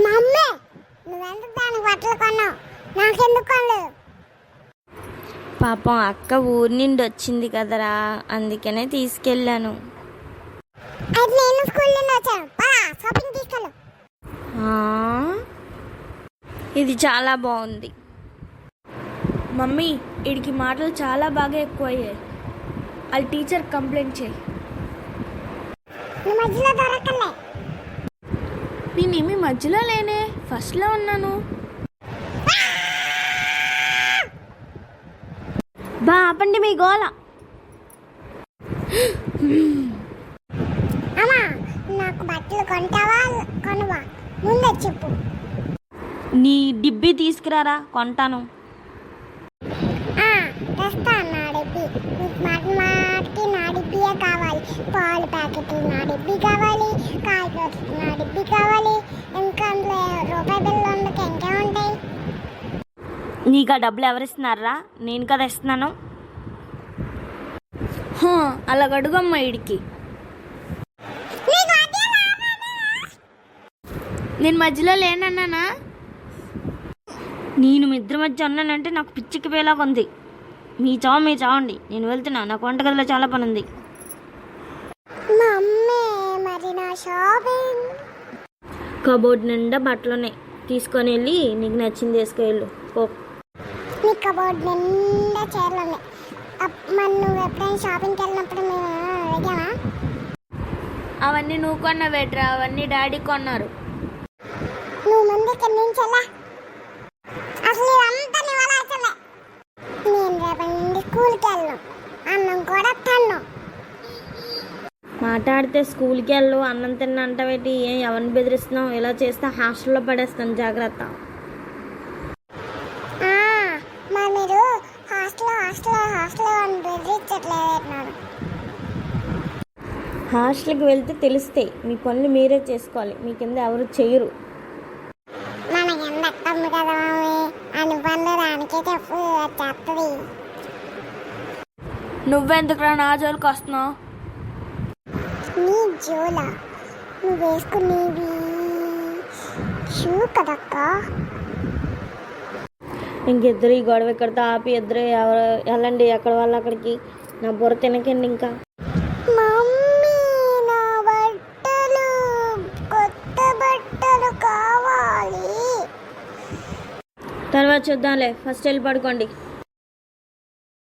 Mummy నువ్వెందుకు దానికి బట్టలు కొన్నావు? నాకెందుకు కొనలేదు? పాపం అక్క ఊరి నుండి వచ్చింది కదరా, అందుకనే తీసుకెళ్ళాను. అయితే నేను స్కూల్ నుండి వచ్చాను, షాపింగ్ తీసుకెళ్ళు. ఇది చాలా బాగుంది. మమ్మీ వీడికి మాటలు చాలా బాగా ఎక్కువయ్యాయి. వాళ్ళ టీచర్ కంప్లైంట్ చేయి. నువ్వు మధ్యలో దొరకలే. నేనేమి మధ్యలో లేనే, ఫస్ట్లో ఉన్నాను. బా ఆపండి మీ గోల. అమ్మా నాకు బట్టలు కొంటావా కొనవా ముందే చెప్పు. నీ డిబ్బి తీసుకురారా, కొంటాను. తెస్తా నా డిబ్బి. నీకు మాటికి నా డిబ్బియే కావాలి. పాలు ప్యాకెట్లు నా డిబ్బి కావాలి, కాయగూరలు నా డిబ్బి కావాలి. ఇంకా అందులో రూపాయి బిల్లు ఉండక ఇంకా ఉంటాయి. నీకు ఆ డబ్బులు ఎవరిస్తున్నారా? నేను కదా ఇస్తున్నాను. అలా అడుగమ్మా వీడికి. నేను మధ్యలో లేనన్నానా? నేను మీ ఇద్దరి మధ్య ఉన్నానంటే నాకు పిచ్చికి పోయేలాగా ఉంది. మీ చావండి, నేను వెళ్తున్నా. నాకు వంటగదిలో చాలా పని ఉంది. మమ్మీ మరి నా షాపింగ్? కబోర్డ్ నిండా బట్టలు ఉన్నాయి, తీసుకొని వెళ్ళి నీకు నచ్చింది వేసుకెళ్ళు పో. నీ కబోర్డ్ నిండా చీరలు ఉన్నాయి. మరి నువ్వు ఎప్పుడైనా షాపింగ్కి వెళ్ళినప్పుడు మేము అడిగామా? అవన్నీ నువ్వు కొన్నవేట్రా, అవన్నీ డాడీ కొన్నారు. నువ్వు ముందు ఇక్కడి నుంచి వెళ్ళా. అసలు ఇదంతా నీ వల్ల అవుతుంది. నేను రేపటి నుండి స్కూల్కి వెళ్ళను, అన్నం కూడా తిన్ను. మాట్లాడితే స్కూల్కి వెళ్ళు, అన్నం తిన్నా అంటావేటి? ఏం ఎవరిని బెదిరిస్తున్నావు? ఇలా చేస్తే హాస్టల్లో పడేస్తాను, జాగ్రత్త. మరి మీరు హాస్టల్లో అని బెదిరించట్లేదు. హాస్టల్కి వెళ్తే తెలుస్తాయి, మీ పనులు మీరే చేసుకోవాలి, మీ కింద ఎవరు చెయ్యరు. మనకెంత అక్కమ్మ కదా మమ్మీ, అన్ని పనులు దానికే చెప్పు, చెప్తుంది. నువ్వెందుకురా నా జోలికి వస్తున్నావు? నీ జోలా? నువ్వు వేసుకునేవి షూ కదక్క. ఇంకిద్దరు ఈ గొడవ ఇక్కడితో ఆపి ఇద్దరు ఎవరు వెళ్ళండి ఎక్కడ వాళ్ళు అక్కడికి. నా బుర్ర తినకండి ఇంకా. మమ్మీ నా బట్టలు, కొత్త బట్టలు కావాలి. తర్వాత చూద్దాంలే, ఫస్ట్ వెళ్ళి పడుకోండి.